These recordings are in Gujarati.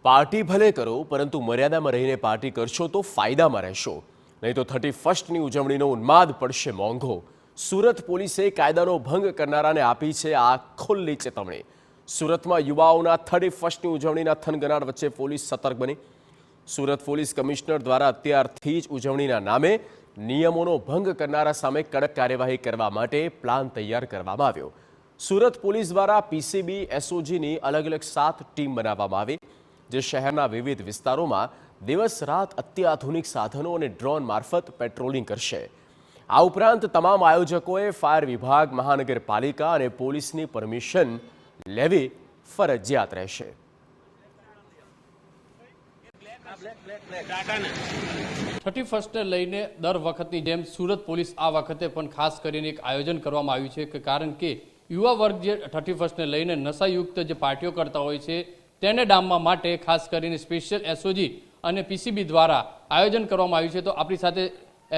પાર્ટી ભલે કરો પરંતુ મર્યાદામાં રહીને પાર્ટી કરશો તો ફાયદામાં રહેશો, નહીં તો 31સ્ટની ઉજવણીનો ઉન્માદ પડશે મોંઘો। સુરત પોલીસે કાયદાનો ભંગ કરનારાને આપી છે આ ખુલ્લી ચેતવણી। સુરતમાં યુવાઓના 31સ્ટની ઉજવણીના થનગનાટ વચ્ચે પોલીસ સતર્ક બની। સુરત પોલીસ કમિશનર દ્વારા અત્યારથી જ ઉજવણીના નામે નિયમોનો ભંગ કરનારા સામે કડક કાર્યવાહી કરવા માટે પ્લાન તૈયાર કરવામાં આવ્યો। સુરત પોલીસ દ્વારા પીસીબી એસઓજીની અલગ અલગ 7 ટીમ બનાવવામાં આવી, જે શહેરના વિવિધ વિસ્તારોમાં દિવસ રાત અત્યાધુનિક સાધનો અને ડ્રોન મારફત પેટ્રોલિંગ કરશે। આ ઉપરાંત તમામ આયોજકોએ ફાયર વિભાગ, મહાનગરપાલિકા અને પોલીસની પરમિશન લેવી ફરજિયાત રહેશે। 31ને લઈને દર વખતની જેમ સુરત પોલીસ આ વખતે પણ ખાસ કરીને એક આયોજન કરવામાં આવ્યું છે, કારણ કે યુવા વર્ગ જે 31ને લઈને નશાયુક્ત જે પાર્ટીઓ કરતા હોય છે તેને ડામવા માટે ખાસ કરીને સ્પેશિયલ એસઓજી અને પીસીબી દ્વારા આયોજન કરવામાં આવ્યું છે। તો આપણી સાથે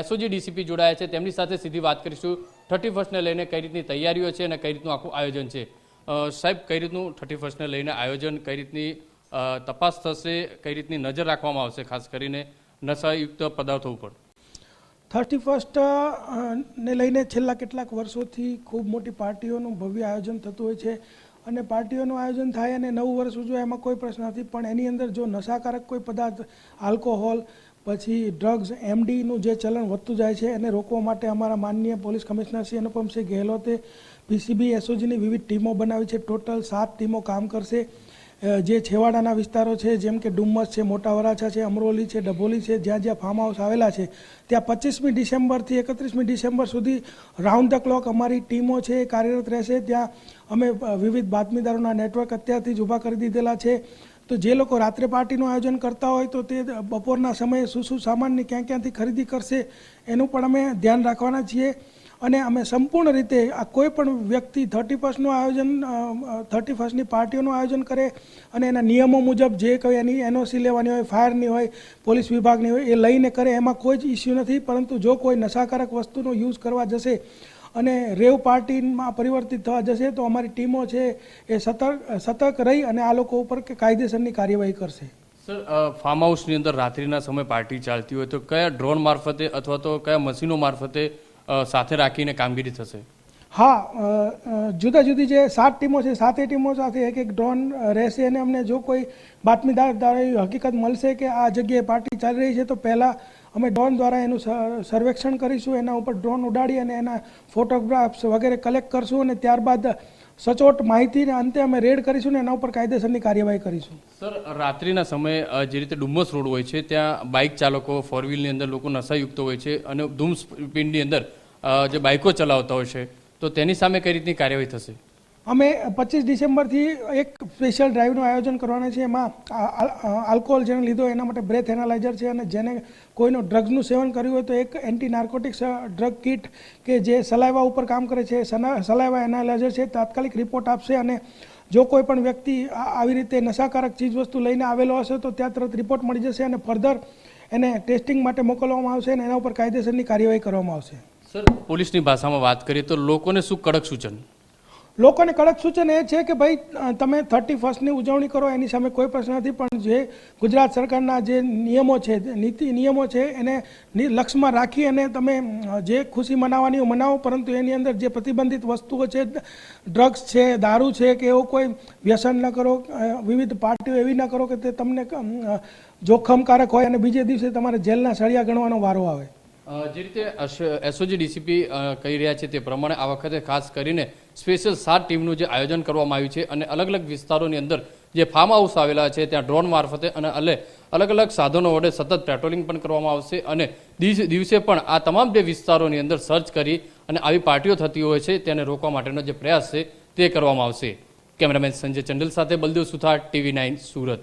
એસઓજી ડીસીપી જોડાયા છે, તેમની સાથે સીધી વાત કરીશું। 31ને લઈને કઈ રીતની તૈયારીઓ છે અને કઈ રીતનું આખું આયોજન છે? સાહેબ, કઈ રીતનું 31ને લઈને આયોજન, કઈ રીતની તપાસ થશે, કઈ રીતની નજર રાખવામાં આવશે ખાસ કરીને નશાયુક્ત પદાર્થો ઉપર? 31 ને લઈને છેલ્લા કેટલાક વર્ષોથી ખૂબ મોટી પાર્ટીઓનું ભવ્ય આયોજન થતું હોય છે અને પાર્ટીઓનું આયોજન થાય અને નવું વર્ષ ઉજવાય એમાં કોઈ પ્રશ્ન નથી, પણ એની અંદર જો નશાકારક કોઈ પદાર્થ, આલ્કોહોલ, પછી ડ્રગ્સ, એમડીનું જે ચલણ વધતું જાય છે એને રોકવા માટે અમારા માનનીય પોલીસ કમિશનર શ્રી અનુપમસિંહ ગેહલોતે પીસીબી એસઓજીની વિવિધ ટીમો બનાવી છે। ટોટલ 7 ટીમો કામ કરશે। જે છેવાડાના વિસ્તારો છે, જેમ કે ડુમ્મસ છે, મોટા વરાછા છે, અમરોલી છે, ડભોલી છે, જ્યાં જ્યાં ફાર્મ હાઉસ આવેલા છે, ત્યાં 25મી ડિસેમ્બરથી 31મી ડિસેમ્બર સુધી રાઉન્ડ ધ ક્લોક અમારી ટીમો છે એ કાર્યરત રહેશે। ત્યાં અમે વિવિધ બાતમીદારોના નેટવર્ક અત્યારથી જ ઊભા કરી દીધેલા છે। તો જે લોકો રાત્રે પાર્ટીનું આયોજન કરતા હોય તો તે બપોરના સમયે શું સામાનની ક્યાંથી ખરીદી કરશે એનું પણ અમે ધ્યાન રાખવાના છીએ। અને અમે સંપૂર્ણ રીતે આ કોઈ પણ વ્યક્તિ 31નું આયોજન, 31ની પાર્ટીઓનું આયોજન કરે અને એના નિયમો મુજબ જે કંઈ એની એનઓસી લેવાની હોય, ફાયરની હોય, પોલીસ વિભાગની હોય, એ લઈને કરે, એમાં કોઈ જ ઇસ્યુ નથી। પરંતુ જો કોઈ નશાકારક વસ્તુનો યુઝ કરવા જશે અને રેવ પાર્ટીમાં પરિવર્તિત થવા જશે તો અમારી ટીમો છે એ સતર્ક રહી અને આ લોકો ઉપર કાયદેસરની કાર્યવાહી કરશે। સર, ફાર્મ હાઉસની અંદર રાત્રિના સમયે પાર્ટી ચાલતી હોય તો કયા ડ્રોન મારફતે અથવા તો કયા મશીનો મારફતે સાથે રાખીને કામગીરી થશે? હા, જુદા જુદી જે 7 ટીમો છે, 7 ટીમો સાથે એક ડ્રોન રહેશે અને અમને જો કોઈ બાતમીદાર દ્વારા હકીકત મળશે કે આ જગ્યાએ પાર્ટી ચાલી રહી છે તો પહેલાં અમે ડ્રોન દ્વારા એનું સર્વેક્ષણ કરીશું, એના ઉપર ડ્રોન ઉડાડી અને એના ફોટોગ્રાફ્સ વગેરે કલેક્ટ કરશું અને ત્યારબાદ સચોટ માહિતીને અંતે અમે રેડ કરીશું ને એના ઉપર કાયદેસરની કાર્યવાહી કરીશું। સર, રાત્રિના સમયે જે રીતે ડુમ્મસ રોડ હોય છે ત્યાં બાઇક ચાલકો, ફોર વ્હીલની અંદર લોકો નશાયુક્ત હોય છે અને ધૂમ સ્પીડની અંદર જે બાઇકો ચલાવતા હોય છે તો તેની સામે કઈ રીતની કાર્યવાહી થશે? અમે 25 ડિસેમ્બરથી એક સ્પેશિયલ ડ્રાઈવનું આયોજન કરવાના છે। એમાં આલ્કોહોલ જેને લીધો એના માટે બ્રેથ એનાલાઇઝર છે અને જેને કોઈનું ડ્રગ્સનું સેવન કર્યું હોય તો એક એન્ટી નાર્કોટિક્સ ડ્રગ કિટ કે જે સલાઈવા ઉપર કામ કરે છે, સલાઈવા એનાલાઇઝર છે, તાત્કાલિક રિપોર્ટ આપશે અને જો કોઈ પણ વ્યક્તિ આવી રીતે નશાકારક ચીજવસ્તુ લઈને આવેલો હશે તો ત્યાં તરત રિપોર્ટ મળી જશે અને ફર્ધર એને ટેસ્ટિંગ માટે મોકલવામાં આવશે અને એના ઉપર કાયદેસરની કાર્યવાહી કરવામાં આવશે। સર, પોલીસની ભાષામાં વાત કરીએ તો લોકોને શું કડક સૂચન? લોકોને કડક સૂચન એ છે કે ભાઈ તમે 31ની ઉજવણી કરો, એની સામે કોઈ પ્રશ્ન નથી, પણ જે ગુજરાત સરકારના જે નિયમો છે, નીતિ નિયમો છે એને લક્ષ્યમાં રાખી અને તમે જે ખુશી મનાવવાની હોય મનાવો, પરંતુ એની અંદર જે પ્રતિબંધિત વસ્તુઓ છે, ડ્રગ્સ છે, દારૂ છે કે એવું કોઈ વ્યસન ન કરો, વિવિધ પાર્ટીઓ એવી ન કરો કે તે તમને જોખમકારક હોય અને બીજે દિવસે તમારે જેલના સળિયા ગણવાનો વારો આવે। જે રીતે એસઓજી ડીસીપી કહી રહ્યા છે તે પ્રમાણે આ વખતે ખાસ કરીને સ્પેશિયલ 7 ટીમનું જે આયોજન કરવામાં આવ્યું છે અને અલગ અલગ વિસ્તારોની અંદર જે ફાર્મ હાઉસ આવેલા છે ત્યાં ડ્રોન મારફતે અને અલગ અલગ સાધનો વડે સતત પેટ્રોલિંગ પણ કરવામાં આવશે અને દિવસે પણ આ તમામ જે વિસ્તારોની અંદર સર્ચ કરી અને આવી પાર્ટીઓ થતી હોય છે તેને રોકવા માટેનો જે પ્રયાસ છે તે કરવામાં આવશે। કેમેરામેન સંજય ચંડલ સાથે બલદેવ સુથાર, TV9 સુરત।